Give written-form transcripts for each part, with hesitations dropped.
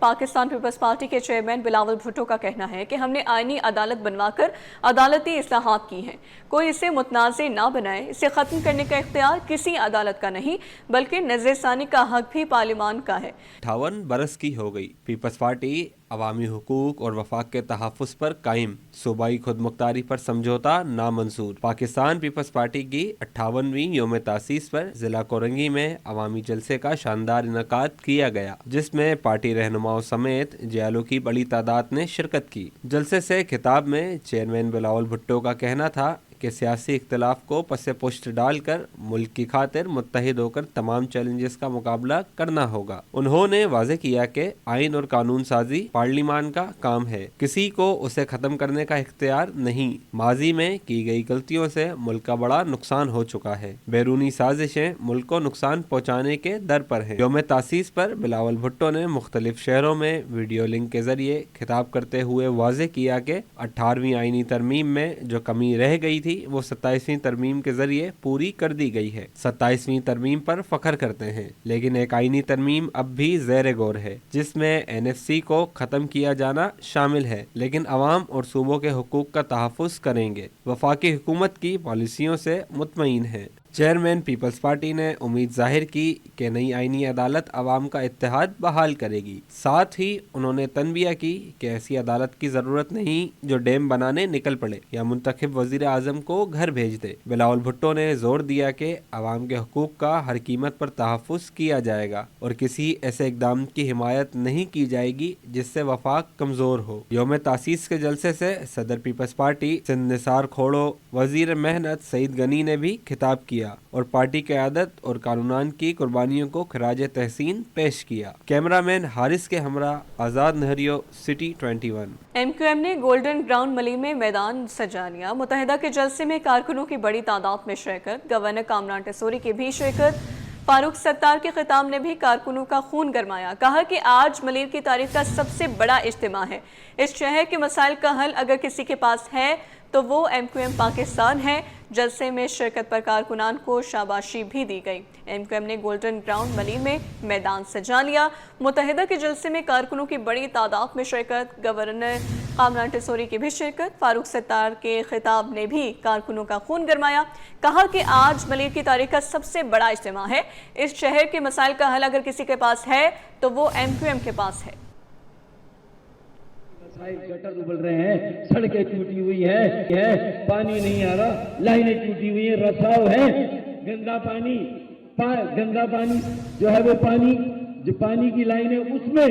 Pakistan Peoples party کے chairman Bilawal Bhutto کا کہنا ہے کہ ہم نے آئینی عدالت بنوا کر عدالتی اصلاحات کی ہیں۔ کوئی اسے متنازع نہ بنائے۔ اسے ختم کرنے کا اختیار کسی عدالت کا نہیں بلکہ نظر ثانی کا حق بھی پارلیمان کا ہے۔ 58 برس کی ہو گئی پیپلز پارٹی عوامی حقوق اور وفاق کے تحفظ پر قائم، صوبائی خود مختاری پر سمجھوتا نامنظور۔ پاکستان پیپلز پارٹی کی 58ویں یوم تاسیس پر ضلع کورنگی میں عوامی جلسے کا شاندار انعقاد کیا گیا، جس میں پارٹی رہنماؤں سمیت جیالوں کی بڑی تعداد نے شرکت کی۔ جلسے سے خطاب میں چیئرمین بلاول بھٹو کا کہنا تھا کہ سیاسی اختلاف کو پس پشت ڈال کر ملک کی خاطر متحد ہو کر تمام چیلنجز کا مقابلہ کرنا ہوگا۔ انہوں نے واضح کیا کہ آئین اور قانون سازی پارلیمان کا کام ہے، کسی کو اسے ختم کرنے کا اختیار نہیں۔ ماضی میں کی گئی غلطیوں سے ملک کا بڑا نقصان ہو چکا ہے، بیرونی سازشیں ملک کو نقصان پہنچانے کے در پر ہیں۔ یوم تاسیس پر بلاول بھٹو نے مختلف شہروں میں ویڈیو لنک کے ذریعے خطاب کرتے ہوئے واضح کیا کہ 18ویں آئینی ترمیم میں جو کمی رہ گئی تھی وہ 27ویں ترمیم کے ذریعے پوری کر دی گئی ہے۔ 27ویں ترمیم پر فخر کرتے ہیں، لیکن ایک آئینی ترمیم اب بھی زیر غور ہے جس میں NFC کو ختم کیا جانا شامل ہے، لیکن عوام اور صوبوں کے حقوق کا تحفظ کریں گے۔ وفاقی حکومت کی پالیسیوں سے مطمئن ہے۔ چیئرمین پیپلز پارٹی نے امید ظاہر کی کہ نئی آئینی عدالت عوام کا اتحاد بحال کرے گی۔ ساتھ ہی انہوں نے تنبیہ کی کہ ایسی عدالت کی ضرورت نہیں جو ڈیم بنانے نکل پڑے یا منتخب وزیر اعظم کو گھر بھیج دے۔ بلاول بھٹو نے زور دیا کہ عوام کے حقوق کا ہر قیمت پر تحفظ کیا جائے گا اور کسی ایسے اقدام کی حمایت نہیں کی جائے گی جس سے وفاق کمزور ہو۔ یوم تاسیس کے جلسے سے صدر پیپلز پارٹی سندھ نثار کھوڑو، وزیر محنت سعید غنی نے بھی خطاب کیا اور پارٹی قیادت اور قانونان کی قربانیوں کو خراج تحسین پیش کیا۔ کیمرہ مین حارث کے ہمراہ آزاد نہریو، سٹی 21۔ MQM نے گولڈن گراؤنڈ ملی میں میدان سجا لیا۔ متحدہ کے جلسے میں کارکنوں کی بڑی تعداد میں شرکت، گورنر کامران ٹیسوری کی بھی شرکت۔ فاروق ستار کے خطاب نے بھی کارکنوں کا خون گرمایا، کہا کہ آج ملیر کی تاریخ کا سب سے بڑا اجتماع ہے۔ اس شہر کے مسائل کا حل اگر کسی کے پاس ہے تو وہ MQM پاکستان ہے۔ جلسے میں شرکت پر کارکنان کو شاباشی بھی دی گئی۔ MQM نے گولڈن گراؤنڈ ملی میں میدان سجا لیا۔ متحدہ کے جلسے میں کارکنوں کی بڑی تعداد میں شرکت، گورنر کامران ٹیسوری کی بھی شرکت۔ فاروق ستار کے خطاب نے بھی کارکنوں کا خون گرمایا، کہا کہ آج ملیر کی تاریخ کا سب سے بڑا اجتماع ہے۔ اس شہر کے مسائل کا حل اگر کسی کے پاس ہے تو وہ MQM کے پاس ہے۔ گٹر ابل رہے ہیں، سڑکیں ٹوٹی ہوئی ہے، پانی نہیں آ رہا، لائنیں ٹوٹی ہوئی ہیں، رساؤ ہے، گندا پانی جو ہے وہ پانی کی لائنیں اس میں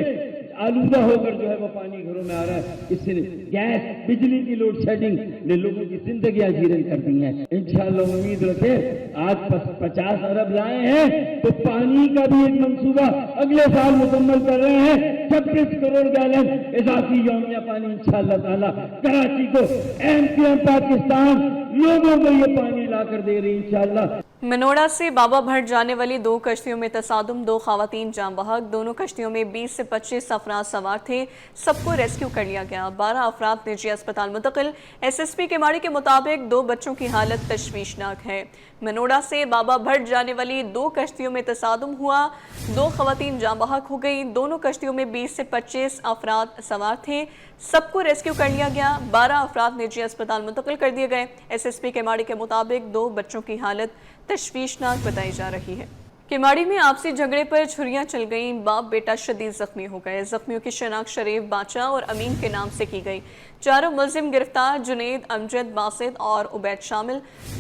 آلودہ ہو کر جو ہے وہ پانی گھروں میں آ رہا ہے۔ اس سے گیس بجلی کی لوڈ شیڈنگ نے لوگوں کی زندگیاں جیرن کر دی ہیں۔ انشاءاللہ امید رکھیں آج 50 ارب لائے ہیں تو پانی کا بھی ایک منصوبہ اگلے سال مکمل کر رہے ہیں۔ 26 کروڑ گیلن اضافی یومیہ پانی انشاءاللہ تعالی کراچی کو MQM پاکستان لوگوں کو یہ پانی لا کر دے رہی انشاءاللہ۔ منوڑا سے بابا بھٹ جانے والی 2 کشتیوں میں تصادم، 2 خواتین جاں بحق۔ دونوں کشتیوں میں 20 سے 25 افراد سوار تھے، سب کو ریسکیو کر لیا گیا۔ 12 افراد نجی اسپتال منتقل۔ SSP کیماڑی کے مطابق 2 بچوں کی حالت تشویشناک ہے۔ منوڑا سے بابا بھٹ جانے والی 2 کشتیوں میں تصادم ہوا، 2 خواتین جاں بحق ہو گئی۔ دونوں کشتیوں میں 20 سے 25 افراد سوار تھے، سب کو ریسکیو کر لیا گیا۔ 12 افراد نجی اسپتال منتقل کر دیے گئے۔ SSP کیماڑی کے مطابق 2 بچوں کی حالت تشویشناک بتائی جا رہی ہے۔ کیماڑی میں آپسی جھگڑے پر چھریاں چل گئیں، باپ بیٹا شدید زخمی ہو گئے۔ زخمیوں کی شناخت شریف باچا اور امین کے نام سے کی گئی۔ چاروں ملزم گرفتار، جنید، امجد، باسط اور عبید شامل۔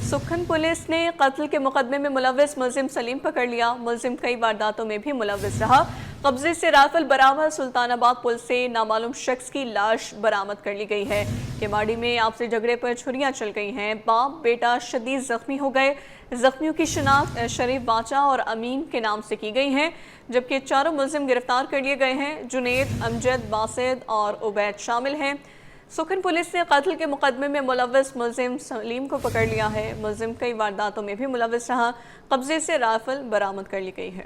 سکھن پولیس نے قتل کے مقدمے میں ملوث ملزم سلیم پکڑ لیا۔ ملزم کئی وارداتوں میں بھی ملوث رہا۔ قبضے سے رائفل برآمد۔ سلطان آباد پل سے نامعلوم شخص کی لاش برآمد کر لی گئی ہے۔ کیماڑی میں آپسی جھگڑے پر چھریاں چل گئی ہیں، باپ بیٹا شدید زخمی ہو گئے۔ زخمیوں کی شناخت شریف باچا اور امین کے نام سے کی گئی ہے، جبکہ چاروں ملزم گرفتار کر لیے گئے ہیں۔ جنید، امجد، باسط اور عبید شامل ہیں۔ سکھن پولیس نے قتل کے مقدمے میں ملوث ملزم سلیم کو پکڑ لیا ہے۔ ملزم کئی وارداتوں میں بھی ملوث رہا۔ قبضے سے رائفل برآمد کر لی گئی ہے۔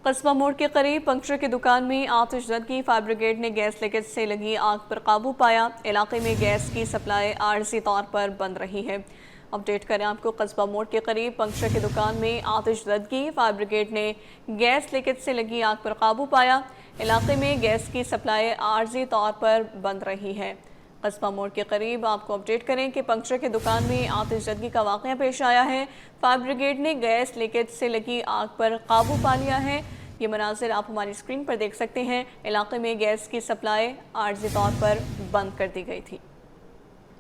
قصبہ موڑ کے قریب پنکچر کی دکان میں آتش زدگی، فائر بریگیڈ نے گیس لیکیج سے لگی آگ پر قابو پایا۔ علاقے میں گیس کی سپلائی عارضی طور پر بند رہی ہے۔ اپڈیٹ کریں آپ کو، قصبہ موڑ کے قریب پنکچر کی دکان میں آتش زدگی، فائر بریگیڈ نے گیس لیکیج سے لگی آگ پر قابو پایا۔ علاقے میں گیس کی سپلائی عارضی طور پر بند رہی ہے۔ قصبہ موڑ کے قریب آپ کو اپڈیٹ کریں کہ پنکچر کی دکان میں آتش زدگی کا واقعہ پیش آیا ہے۔ فائر بریگیڈ نے گیس لیکیج سے لگی آگ پر قابو پا لیا ہے۔ یہ مناظر آپ ہماری اسکرین پر دیکھ سکتے ہیں۔ علاقے میں گیس کی سپلائی عارضی طور پر بند کر دی گئی تھی۔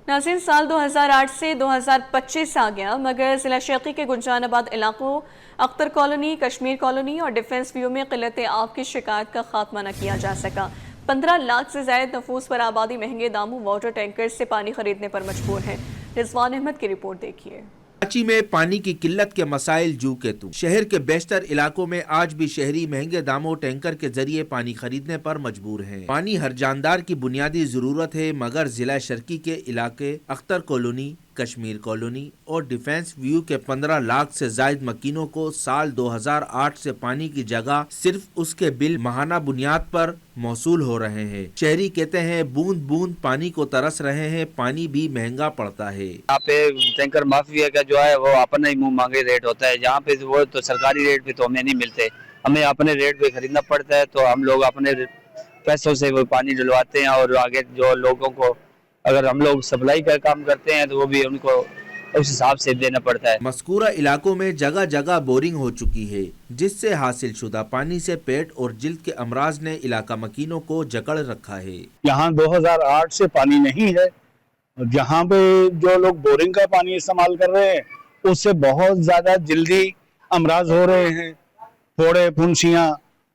ناظرین، سال 2008 سے 2025 آ گیا مگر ضلع شیخی کے گنجان آباد علاقوں اختر کالونی، کشمیر کالونی اور ڈیفنس ویو میں قلت آب کی شکایت کا خاتمہ نہ کیا جا سکا۔ 15 لاکھ سے زائد نفوس پر آبادی مہنگے داموں واٹر ٹینکر سے پانی خریدنے پر مجبور ہے۔ رضوان احمد کی رپورٹ دیکھیے۔ کراچی میں پانی کی قلت کے مسائل جو کے تو شہر کے بیشتر علاقوں میں آج بھی شہری مہنگے داموں ٹینکر کے ذریعے پانی خریدنے پر مجبور ہیں۔ پانی ہر جاندار کی بنیادی ضرورت ہے مگر ضلع شرقی کے علاقے اختر کالونی، کشمیر کالونی اور ڈیفنس ویو کے 15 لاکھ سے زائد مکینوں کو سال 2008 سے پانی کی جگہ صرف اس کے بل ماہانہ بنیاد پر موصول ہو رہے ہیں۔ شہری کہتے ہیں بوند بوند پانی کو ترس رہے ہیں، پانی بھی مہنگا پڑتا ہے۔ یہاں پہ ٹینکر مافیا کا جو ہے وہ اپنا ہی منہ مانگے ریٹ ہوتا ہے، جہاں پہ وہ تو سرکاری ریٹ پہ تو ہمیں نہیں ملتے، ہمیں اپنے ریٹ پہ خریدنا پڑتا ہے، تو ہم لوگ اپنے پیسوں سے وہ پانی ڈلواتے ہیں اور آگے جو لوگوں کو اگر ہم لوگ سپلائی کا کام کرتے ہیں تو وہ بھی ان کو اس حساب سے دینا پڑتا ہے۔ مذکورہ علاقوں میں جگہ جگہ بورنگ ہو چکی ہے جس سے حاصل شدہ پانی سے پیٹ اور جلد کے امراض نے علاقہ مکینوں کو جکڑ رکھا ہے۔ یہاں 2008 سے پانی نہیں ہے، جہاں پہ جو لوگ بورنگ کا پانی استعمال کر رہے ہیں اس سے بہت زیادہ جلدی امراض ہو رہے ہیں، پھوڑے پھنسیاں،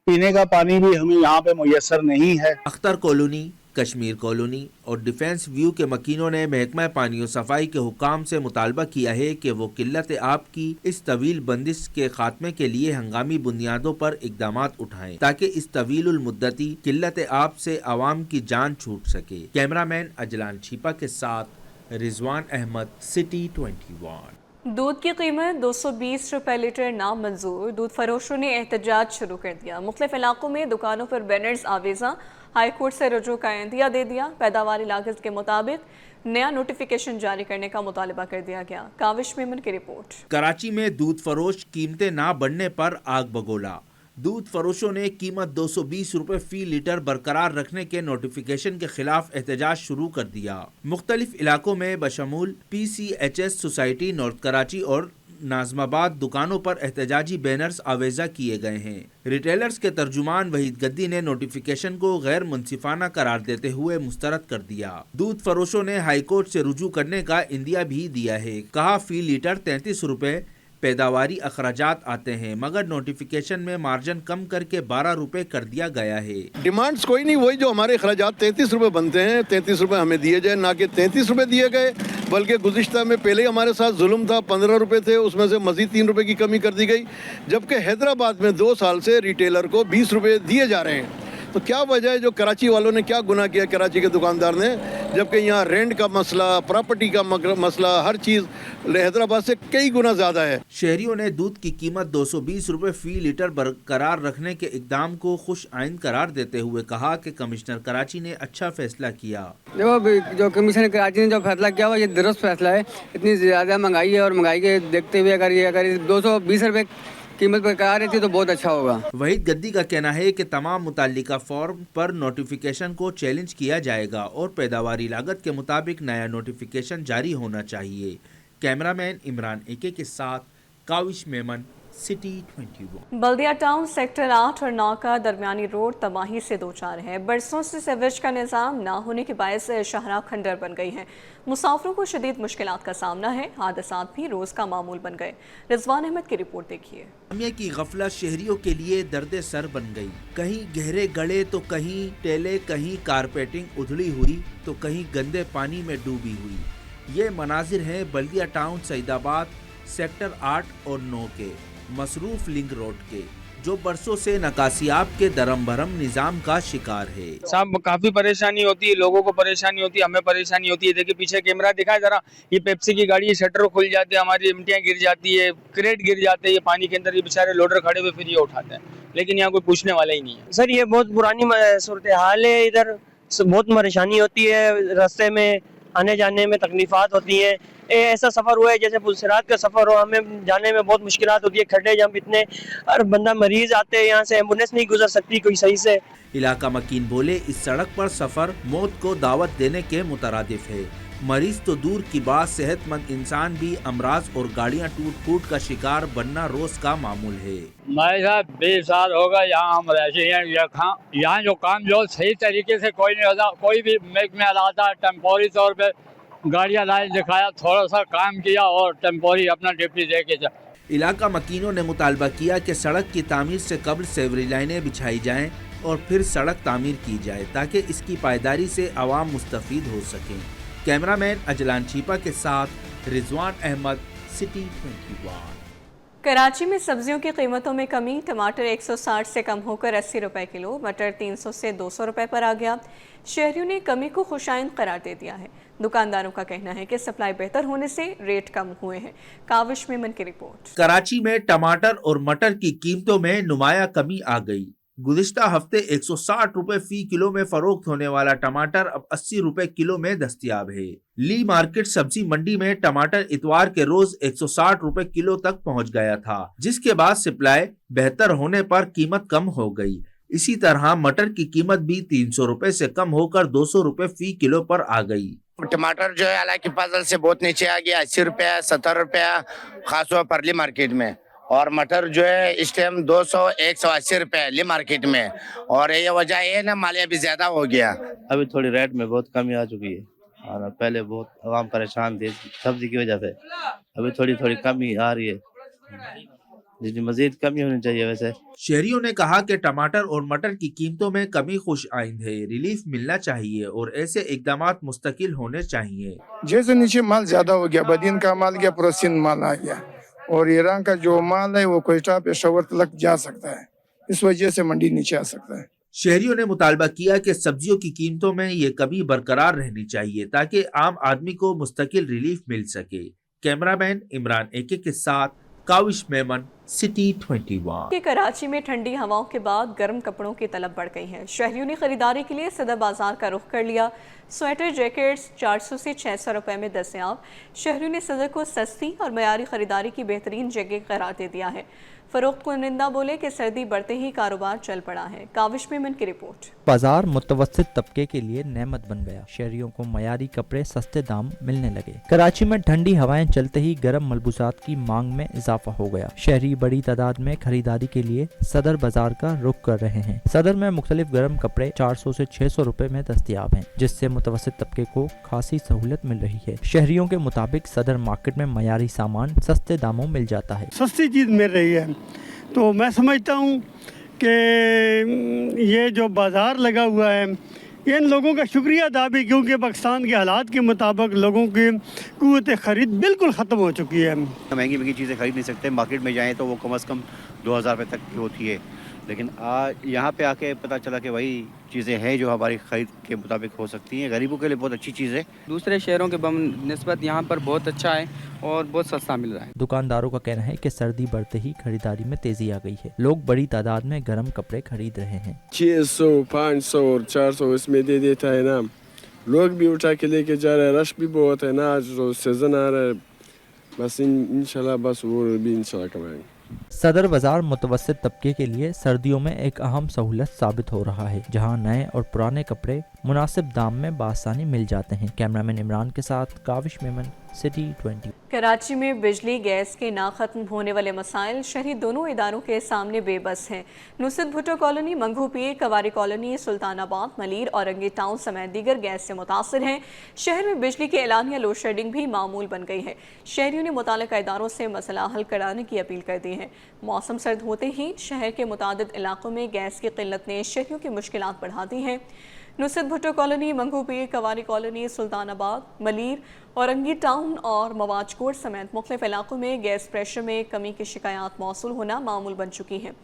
پینے کا پانی بھی ہمیں یہاں پہ میسر نہیں ہے۔ اختر کالونی، کشمیر کالونی اور ڈیفنس ویو کے مکینوں نے محکمہ پانی و صفائی کے حکام سے مطالبہ کیا ہے کہ وہ قلت آب کی اس طویل بندش کے خاتمے کے لیے ہنگامی بنیادوں پر اقدامات اٹھائیں تاکہ اس طویل المدتی قلت آب سے عوام کی جان چھوٹ سکے۔ کیمرہ مین اجلان چھیپا کے ساتھ رضوان احمد، سٹی 21۔ دودھ کی قیمت 220 روپے لیٹر نامنظور، دودھ فروشوں نے احتجاج شروع کر دیا۔ مختلف علاقوں میں دکانوں پر بینرز آویزاں، ہائی کورٹ سے رجوع کا عندیہ دے دیا۔ پیداواری لاگت کے مطابق نیا نوٹیفیکیشن جاری کرنے کا مطالبہ کر دیا گیا۔ کاوش میمن کی رپورٹ۔ کراچی میں دودھ فروش قیمتیں نہ بڑھنے پر آگ بگولا۔ دودھ فروشوں نے قیمت 220 روپے فی لیٹر برقرار رکھنے کے نوٹیفیکیشن کے خلاف احتجاج شروع کر دیا۔ مختلف علاقوں میں بشمول PCHS سوسائٹی نارتھ کراچی اور ناظم آباد دکانوں پر احتجاجی بینرز آویزہ کیے گئے ہیں۔ ریٹیلرز کے ترجمان وحید گدی نے نوٹیفیکیشن کو غیر منصفانہ قرار دیتے ہوئے مسترد کر دیا۔ دودھ فروشوں نے ہائی کورٹ سے رجوع کرنے کا عندیہ بھی دیا ہے۔ کہا فی لیٹر 33 روپے پیداواری اخراجات آتے ہیں مگر نوٹیفیکیشن میں مارجن کم کر کے 12 روپے کر دیا گیا ہے۔ ڈیمانڈز کوئی نہیں، وہی جو ہمارے اخراجات 33 روپے بنتے ہیں 33 روپے ہمیں دیے جائے، نہ کہ 33 روپے دیے گئے، بلکہ گزشتہ میں پہلے ہمارے ساتھ ظلم تھا، 15 روپے تھے، اس میں سے مزید 3 روپے کی کمی کر دی گئی، جبکہ حیدرآباد میں 2 سال سے ریٹیلر کو 20 روپے دیے جا رہے ہیں۔ تو کیا وجہ ہے، جو کراچی والوں نے کیا گناہ کیا کراچی کے دکاندار نے، جبکہ یہاں رینٹ کا مسئلہ، پراپرٹی کا مسئلہ، ہر چیز حیدرآباد سے کئی گنا زیادہ ہے۔ شہریوں نے دودھ کی قیمت 220 روپے فی لیٹر برقرار رکھنے کے اقدام کو خوش آئند قرار دیتے ہوئے کہا کہ کمشنر کراچی نے اچھا فیصلہ کیا۔ دیکھو جو کمشنر کراچی نے جو فیصلہ کیا ہوا یہ درست فیصلہ ہے۔ اتنی زیادہ مہنگائی ہے اور مہنگائی کے دیکھتے ہوئے اگر 220 روپے قیمت برقرار رہتی تو بہت اچھا ہوگا۔ وحید گدی کا کہنا ہے کہ تمام متعلقہ فارم پر نوٹیفیکیشن کو چیلنج کیا جائے گا اور پیداواری لاگت کے مطابق نیا نوٹیفیکیشن جاری ہونا چاہیے۔ کیمرہ مین عمران ایکے کے ساتھ کاوش میمن، سٹی 21۔ بلدیہ ٹاؤن سیکٹر 8 اور 9 کا درمیانی روڈ تباہی سے دوچار ہے۔ برسوں سے سیوریج کا نظام نہ ہونے کے باعث شاہراہ کھنڈر بن گئی ہے۔ مسافروں کو شدید مشکلات کا سامنا ہے، حادثات بھی روز کا معمول بن گئے۔ رضوان احمد کی رپورٹ دیکھیے۔ جامعہ کی غفلت شہریوں کے لیے درد سر بن گئی۔ کہیں گہرے گڑے تو کہیں ٹیلے، کہیں کارپیٹنگ ادھڑی ہوئی تو کہیں گندے پانی میں ڈوبی ہوئی۔ یہ مناظر ہیں بلدیہ ٹاؤن سعید آباد سیکٹر 8 اور 9 کے مصروف لنک روڈ کے، جو برسوں سے نکاسیاب کے درم بھرم نظام کا شکار ہے۔ صاحب کافی پریشانی ہوتی ہے، لوگوں کو پریشانی ہوتی ہے، ہمیں پریشانی ہوتی ہے۔ دیکھیں پیچھے کیمرہ دکھائے ذرا، یہ پیپسی کی گاڑی شٹر کھل جاتے ہیں، ہماری امٹیاں گر جاتی ہے، کریٹ گر جاتے ہیں، یہ پانی کے اندر یہ بیچارے لوڈر کھڑے ہوئے پھر یہ اٹھاتے ہیں، لیکن یہاں کوئی پوچھنے والا ہی نہیں ہے۔ سر یہ بہت پرانی صورتحال ہے، ادھر بہت پریشانی ہوتی ہے، راستے میں آنے جانے میں تکلیفات ہوتی ہیں، ऐसा सफर हुआ है जैसे पुलसिरात का सफर हो, हमें जाने में बहुत मुश्किलात होती है, खड्डे जंप इतने, और बंदा मरीज आते हैं यहाँ से, एम्बुलेंस नहीं गुजर सकती कोई सही से। इलाका मकीन बोले इस सड़क पर सफर मौत को दावत देने के मुतरादिफ है। मरीज तो दूर की बात, सेहतमंद इंसान भी अमराज और गाड़ियां टूट फूट का शिकार बनना रोज का मामूल है। मैं साहब 20 साल हो गए यहाँ हम रहते हैं, यहाँ जो काम जो सही तरीके से कोई नहीं होता, कोई भी महकमे आता है, टेम्पोरी तौर पे गाड़ियाँ लाइन दिखाया, थोड़ा सा काम किया और टेम्पोरी अपना ड्यूटी दे के जा। इलाका मकीनों ने मुतालबा किया कि सड़क की तामीर से कबल सेवरेज लाइनें बिछाई जाएं और फिर सड़क तामीर की जाए ताकि इसकी पायदारी से आवाम मुस्तफीद हो सकें। कैमरामैन अजलान चीपा के साथ रिजवान अहमद, सिटी 21। कराची में सब्जियों की कीमतों में कमी। टमाटर 160 से कम होकर 80 रुपए किलो, मटर 300 से 200 रुपए पर आ गया। शहरियों ने कमी को खुशाइंद करार दे दिया है। दुकानदारों का कहना है कि सप्लाई बेहतर होने से रेट कम हुए हैं। काविश मेमन की रिपोर्ट। कराची में टमाटर और मटर की कीमतों में नुमाया कमी आ गई। गुज़िश्ता हफ्ते 160 रुपए फी किलो में फरोख्त होने वाला टमाटर अब 80 रुपए किलो में दस्तयाब है। ली मार्केट सब्जी मंडी में टमाटर इतवार के रोज 160 रुपए किलो तक पहुंच गया था, जिसके बाद सप्लाई बेहतर होने पर कीमत कम हो गई। इसी तरह मटर की कीमत भी 300 रुपए से कम होकर 200 रुपए फी किलो पर आ गई। टमाटर जो है हालांकि फजल से बहुत नीचे आ गया, 80 रुपया 70 रुपया खासतौर पर ली मार्केट में, और मटर जो है इस टाइम 200-180 रुपए ली मार्केट में, और ये वजह ये ना मालिया भी ज्यादा हो गया। अभी थोड़ी रेट में बहुत कमी आ चुकी है, और पहले बहुत आवाम परेशान थे सब्जी की वजह से, अभी थोड़ी कमी आ रही है, जिसमें मजीद कमी होनी चाहिए। वैसे शहरियों ने कहा कि टमाटर और मटर की कीमतों में कमी खुश आइंद है, रिलीफ मिलना चाहिए और ऐसे इकदामात मुस्तकिल होने चाहिए। जैसे नीचे माल ज्यादा हो गया, बदीन का माल गया, प्रोसिन माल आ गया, और ईरान का जो माल है वो कोयटा पेशावर तक जा सकता है, इस वजह से मंडी नीचे आ सकता है। शहरियों ने मुतालबा किया कि सब्जियों की कीमतों में ये कमी बरकरार रहनी चाहिए ताकि आम आदमी को मुस्तकिल रिलीफ मिल सके। कैमरामैन इमरान एके के साथ काविश मेमन, सिटी 21। कि कराची में ठंडी हवाओं के बाद गर्म कपड़ों की तलब बढ़ गई है। शहरियों ने खरीदारी के लिए सदर बाजार का रुख कर लिया। स्वेटर जैकेट्स 400 से 600 रुपए में दस्तयाब। शहरियों ने सदर को सस्ती और मयारी खरीदारी की बेहतरीन जगह करार दे दिया है। फरोख्त कुनिंदा बोले कि सर्दी बढ़ते ही कारोबार चल पड़ा है। काविश मेमन की रिपोर्ट। बाजार मुतवस्सित तबके के लिए नेमत बन गया। शहरियों को मयारी कपड़े सस्ते दाम मिलने लगे। कराची में ठंडी हवाएं चलते ही गर्म मलबूसात की मांग में इजाफा हो गया। शहरी बड़ी तादाद में खरीदारी के लिए सदर बाजार का रुख कर रहे हैं। सदर में मुख्तलिफ गर्म कपड़े 400 से 600 रुपए में दस्तयाब हैं, जिससे मुतवस्सित तबके को खासी सहूलत मिल रही है। शहरियों के मुताबिक सदर मार्केट में मयारी सामान सस्ते दामों मिल जाता है। सस्ती चीज मिल रही है, तो मैं समझता हूँ कि ये जो बाजार लगा हुआ है इन लोगों का शुक्रिया अदा भी, क्योंकि पाकिस्तान के हालात के मुताबिक लोगों की क़ुव्वत ख़रीद बिल्कुल ख़त्म हो चुकी है। महंगी चीज़ें खरीद नहीं सकते, मार्केट में जाएं तो वो कम से कम 2000 रुपये तक की होती है, लेकिन आज यहाँ पे आके पता चला कि वही चीज़ें हैं जो हमारी खरीद के मुताबिक हो सकती हैं। गरीबों के लिए बहुत अच्छी चीज़ है। दूसरे शहरों के निस्बत यहाँ पर बहुत अच्छा है और बहुत सस्ता मिल रहा है। दुकानदारों का कहना है कि सर्दी बढ़ते ही खरीदारी में तेजी आ गई है। लोग बड़ी तादाद में गर्म कपड़े खरीद रहे हैं। 600, 500 और 400 इसमें दे देता है ना, लोग भी उठा के लेके जा रहे हैं। रश भी बहुत है ना, आज तो सीजन आ रहा है, बस इंशाल्लाह बस वो भी इंशाल्लाह कमाएंगे। सदर बाजार मुतवस्सित तबके के लिए सर्दियों में एक अहम सहूलत साबित हो रहा है, जहां नए और पुराने कपड़े मुनासिब दाम में बासानी मिल जाते हैं। कैमरामैन इमरान के साथ काविश मेमन, सिटी 20। कराची में बिजली गैस के ना खत्म होने वाले मसाइल शहरी दोनों इदारों के सामने बेबस हैं। नुसरत भुट्टो कॉलोनी, मंगू पीर, कवारी कॉलोनी, सुल्तानाबाद, मलीर, औरंगी टाउन समेत दीगर गैस से मुतासर हैं। शहर में बिजली की एलानिया लोड शेडिंग भी मामूल बन गई है। शहरियों ने मुताल्लिका इदारों से मसला हल कराने की अपील कर दी है। मौसम सर्द होते ही शहर के मुतादिद इलाकों में गैस की किल्लत ने शहरियों की मुश्किलात बढ़ा दी हैं। नुसरत भुट्टो कॉलोनी, मंगू पीर, कवारी कॉलोनी, सुल्तानाबाद, मलीर, औरंगी टाउन और मवाजकोट समेत मुख्तलिफ इलाकों में गैस प्रेशर में कमी की शिकायत मौसूल होना मामूल बन चुकी हैं।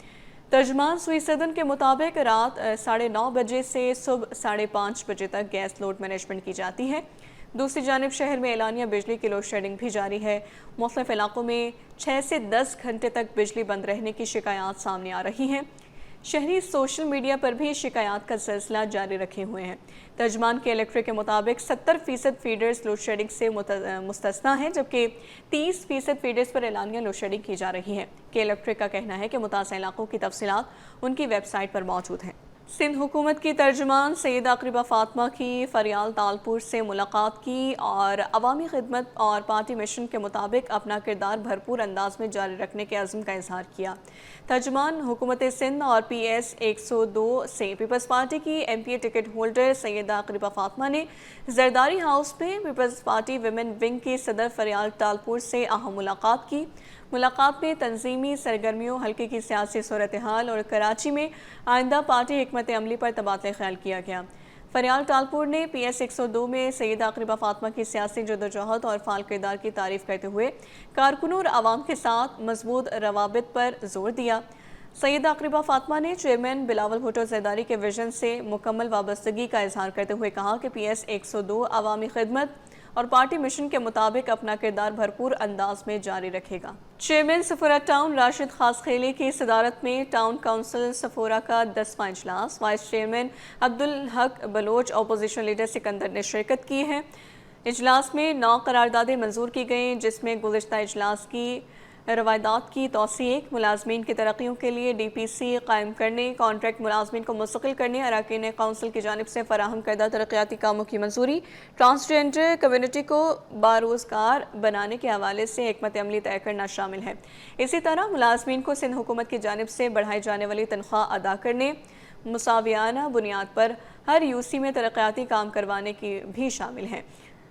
तर्जमान सुई सदन के मुताबिक रात 9:30 बजे से सुबह 5:30 बजे तक गैस लोड मैनेजमेंट की जाती है। दूसरी जानिब शहर में एलानिया बिजली की लोड शेडिंग भी जारी है। मुख्तलिफ इलाकों में 6 से 10 घंटे तक बिजली बंद रहने की शिकायत सामने आ रही हैं। शहरी सोशल मीडिया पर भी शिकायत का सिलसिला जारी रखे हुए हैं। तर्जमान के इलेक्ट्रिक के मुताबिक 70% फीडर्स लोड शेडिंग से मुस्तस्ना है, जबकि 30% फीडर्स पर एलानिया लोड शेडिंग की जा रही है। के इलेक्ट्रिक का कहना है कि मुतासिर इलाकों की तफसीलात उनकी वेबसाइट पर मौजूद हैं। सिंध हुकूमत की तर्जुमान सैयदा अकरीबा फातिमा की फरियाल तालपुर से मुलाकात की और अवामी खिदमत और पार्टी मिशन के मुताबिक अपना किरदार भरपूर अंदाज में जारी रखने के अज़्म का इजहार किया। तर्जुमान हुकूमत सिंध और PS 102 से पीपल्स पार्टी की MPA ticket holder Syeda Aqriba Fatima ने जरदारी हाउस में पीपल्स पार्टी विमेन विंग के सदर फरियाल तालपुर से अहम मुलाकात की। मुलाकात में तंजीमी सरगर्मियों, हल्के की सियासी सूरत हाल और कराची में आइंदा पार्टी हिकमत अमली पर तबादला ख्याल किया गया। फरियाल तालपुर ने PS 102 में सैयदा अकरीबा फातिमा की सियासी जदोजहद और फाल किरदार की तारीफ करते हुए कारकुनों और आवाम के साथ मजबूत रवाबित पर जोर दिया। सैयदा अकरीबा फातिमा ने चेयरमैन बिलावल भुट्टो ज़रदारी के विजन से मुकम्मल वाबस्तगी का इजहार करते हुए कहा कि PS 102 अवामी खिदमत और पार्टी मिशन के मुताबिक अपना किरदार भरपूर अंदाज में जारी रखेगा। चेयरमैन सफोरा टाउन राशिद खास खेली की सदारत में टाउन काउंसिल सफोरा का 10वां इजलास vice chairman Abdul Haq Bloch, opposition leader Sikandar ने शिरकत की है। इजलास में 9 करारदादें मंजूर की गईं, जिसमें गुज़िश्ता इजलास की रवायदात की तौसीक, मुलाजमीन की तरक्कियों के लिए DPC कायम करने, कॉन्ट्रैक्ट मुलाजमीन को मुस्तकिल करने, अरकान काउंसिल की जानिब से फराहम करदा तरक्याती कामों की मंजूरी, ट्रांसजेंडर कम्युनिटी को बारोजगार बनाने के हवाले से हिकमत अमली तय करना शामिल है। इसी तरह मुलाजमीन को सिंध हुकूमत की जानिब से बढ़ाई जाने वाली तनख्वाह अदा करने, मुसावियाना बुनियाद पर हर UC में तरक्याती काम करवाने की भी शामिल है।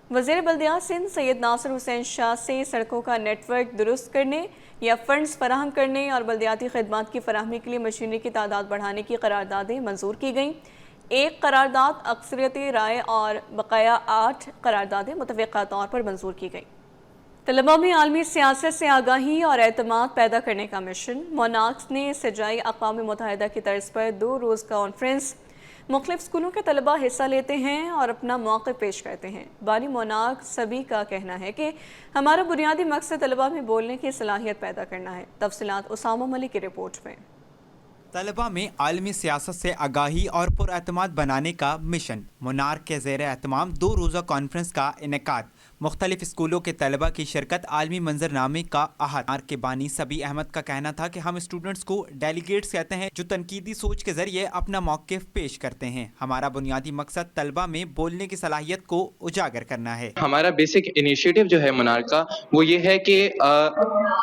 वज़ीर बल्दियात सिंध सैयद नासिर हुसैन शाह से सड़कों का नेटवर्क दुरुस्त करने या फंड्स फराहम करने और बल्दियाती खिदमात की फराहमी के लिए मशीनरी की तादाद बढ़ाने की करारदादें मंजूर की गईं। 1 करारदाद अक्सरियती राय और बकाया 8 करारदादें मुतफ़िक़ा तौर पर मंजूर की गईं। तलबा में आलमी सियासत से आगाही और एतमाद पैदा करने का मिशन। मोनार्क्स ने सजाई अक़वाम मुत्तहिदा की तर्ज पर 2 रोज़ कॉन्फ्रेंस। मुख्तलिफ स्कूलों के तलबा हिस्सा लेते हैं और अपना मौक़िफ़ पेश करते हैं। बानी मोनार्क सभी का कहना है कि हमारा बुनियादी मकसद तलबा में बोलने की सलाहियत पैदा करना है। तफसीलात उसामा मलिक की रिपोर्ट में। तलबा में आलमी सियासत से आगाही और पुरएतमाद बनाने का मिशन। मोनार्क के ज़ेर एहतमाम 2 रोज़ा कॉन्फ्रेंस का इनेकाद। मुख्तलिफ स्कूलों के तलबा की शिरकत आलमी मंजरनामे का अहद। मोनार्क के बानी सबी अहमद का कहना था कि हम स्टूडेंट्स को डेलीगेट्स कहते हैं, जो तनकीदी सोच के जरिए अपना मौक़िफ़ पेश करते हैं। हमारा बुनियादी मकसद तलबा में बोलने की सलाहियत को उजागर करना है। हमारा बेसिक इनिशिएटिव जो है मोनार्क का, वो ये है कि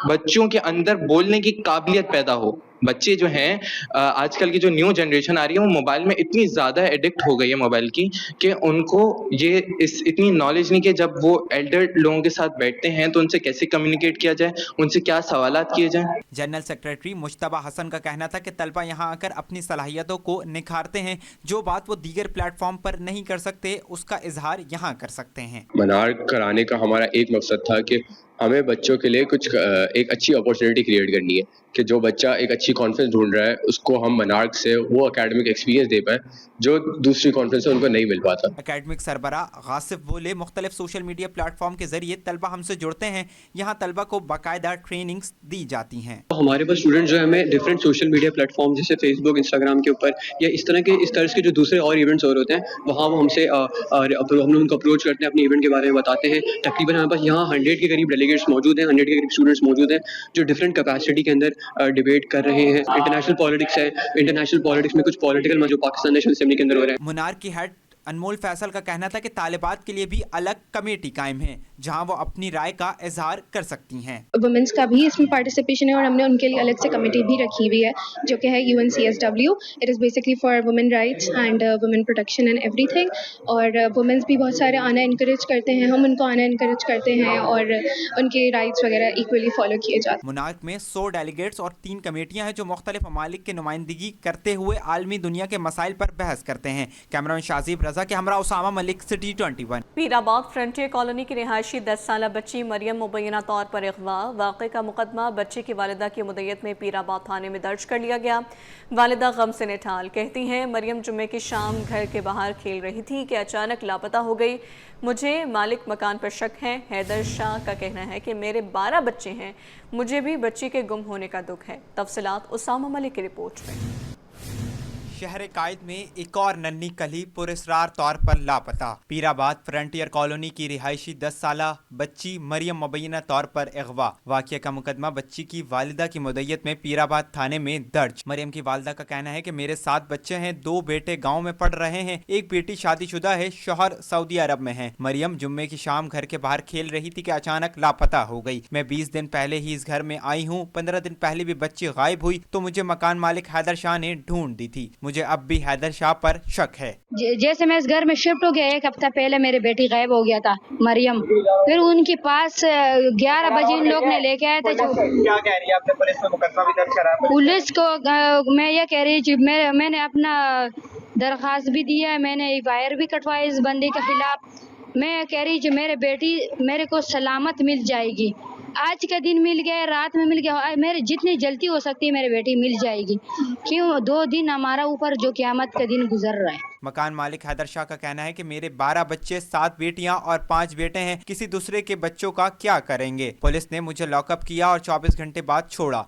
बच्चों के अंदर बोलने की काबिलियत पैदा हो। बच्चे जो हैं आजकल की जो न्यू जनरेशन आ रही है, वो मोबाइल में इतनी ज़्यादा एडिक्ट हो गई है मोबाइल की, कि उनको ये इतनी नॉलेज नहीं कि जब वो एल्डर लोगों के साथ बैठते हैं तो उनसे कैसे कम्युनिकेट किया जाए, उनसे क्या सवालात किए जाएं। जनरल सेक्रेटरी मुश्तबा हसन का कहना था कि तलबा यहाँ आकर अपनी सलाहियतों को निखारते हैं। जो बात वो दीगर प्लेटफॉर्म पर नहीं कर सकते, उसका इजहार यहाँ कर सकते हैं। मोनार्क कराने का हमारा एक मकसद था कि हमें बच्चों के लिए कुछ एक अच्छी अपॉर्चुनिटी क्रिएट करनी है, कि जो बच्चा एक अच्छी कॉन्फ्रेंस ढूंढ रहा है उसको हम मोनार्क से वो एकेडमिक एक्सपीरियंस दे पाएँ जो दूसरी कॉन्फ्रेंस से उनको नहीं मिल पाता। एकेडमिक सरबरा गासिफ बोले, मुख्तलिफ सोशल मीडिया प्लेटफॉर्म के जरिए तलबा हमसे जुड़ते हैं। यहाँ तलबा को बाकायदा ट्रेनिंग्स दी जाती हैं। हमारे पास स्टूडेंट जो है हमें डिफरेंट सोशल मीडिया प्लेटफॉर्म जैसे फेसबुक, इंस्टाग्राम के ऊपर या इस तरह के जो दूसरे और इवेंट्स और होते हैं, वहाँ वो हमसे हम उनको अप्रोच करते हैं, अपने इवेंट के बारे में बताते हैं। तकरीबन हमारे पास यहाँ 100 के करीब डेलीगेट्स मौजूद हैं, 100 के करीब स्टूडेंट्स मौजूद हैं जो डिफरेंट कैपेसिटी के अंदर डिबेट कर रहे हैं। इंटरनेशनल पॉलिटिक्स है, इंटरनेशनल पॉलिटिक्स में कुछ पॉलिटिकल जो पाकिस्तान नेशनल असेंबली के अंदर हो रहा है। मुनार की हेड अनमोल फैसल का कहना था कि तालिबात के लिए भी अलग कमेटी कायम है, जहां वो अपनी राय का इजहार कर सकती हैं। वुमेन्स का भी इसमें पार्टिसिपेशन है और हमने उनके लिए अलग से कमेटी भी रखी हुई है, जो कि है UNCSW। It is basically for women rights and women protection and everything. और वुमेन्स भी बहुत सारे आना इनकरेज करते हैं, हम उनको आना इनकरेज करते हैं और उनके राइट्स वगैरह इक्वली फॉलो किए जाते हैं। मुनार्क में 100 डेलीगेट्स और 3 कमेटियाँ हैं जो मुख्तलिफ ममालिक की नुमाइंदगी करते हुए आलमी दुनिया के मसाइल पर बहस करते हैं। कैमरामैन शाजीब रजा के हमरा Usama Malik, city 21। Pirabad frontier colony की रिहायशी 10 साला बच्ची मरियम मुबैना तौर पर अगवा। वाक़े का मुकदमा बच्चे की वालिदा की मुद्दत में पीराबाद थाने में दर्ज कर लिया गया। वालिदा गम से निठाल कहती हैं, मरियम जुम्मे की शाम घर के बाहर खेल रही थी कि अचानक लापता हो गई। मुझे मालिक मकान पर शक है। हैदर शाह का कहना है कि मेरे 12 बच्चे हैं, मुझे भी बच्ची के गुम होने का दुख है। तफसीलात उसामा मलिक की रिपोर्ट में। शहर कायद में एक और नन्ही कली पुरस्रार तौर पर लापता। पीराबाद फ्रंटियर कॉलोनी की रिहायशी 10 साला बच्ची मरियम मुबैना तौर पर अगवा। वाक़या का मुकदमा बच्ची की वालिदा की मुद्दत में पीराबाद थाने में दर्ज। मरियम की वालिदा का कहना है कि मेरे 7 बच्चे हैं, 2 बेटे गाँव में पढ़ रहे हैं, एक बेटी शादीशुदा है, शौहर सऊदी अरब में है। मरियम जुम्मे की शाम घर के बाहर खेल रही थी कि अचानक लापता हो गई। मैं 20 दिन पहले ही इस घर में आई हूँ। 15 दिन पहले भी बच्ची गायब हुई तो मुझे मकान मालिक हैदर शाह ने ढूंढ दी थी। मुझे अब भी हैदर शाह पर शक है। जैसे मैं इस घर में शिफ्ट हो गया, 1 हफ्ता पहले मेरी बेटी गायब हो गया था मरियम। फिर उनके पास 11 बजे इन लोग ने लेके आया था। क्या कह रही है आपने? पुलिस में मुकदमा भी दर्ज करा? पुलिस को मैं ये कह रही थी, मैंने अपना दरख्वास्त भी दिया है, मैंने वायर भी कटवाया इस बंदे के खिलाफ। मैं कह रही थी मेरे बेटी मेरे को सलामत मिल जाएगी। आज का दिन मिल गया, रात में मिल गया, मेरे जितनी जल्दी हो सकती है मेरी बेटी मिल जाएगी। क्यों 2 दिन हमारा ऊपर जो क़यामत का दिन गुजर रहा है। मकान मालिक हैदर शाह का कहना है कि मेरे 12 बच्चे, 7 बेटियां और 5 बेटे हैं, किसी दूसरे के बच्चों का क्या करेंगे। पुलिस ने मुझे लॉकअप किया और 24 घंटे बाद छोड़ा।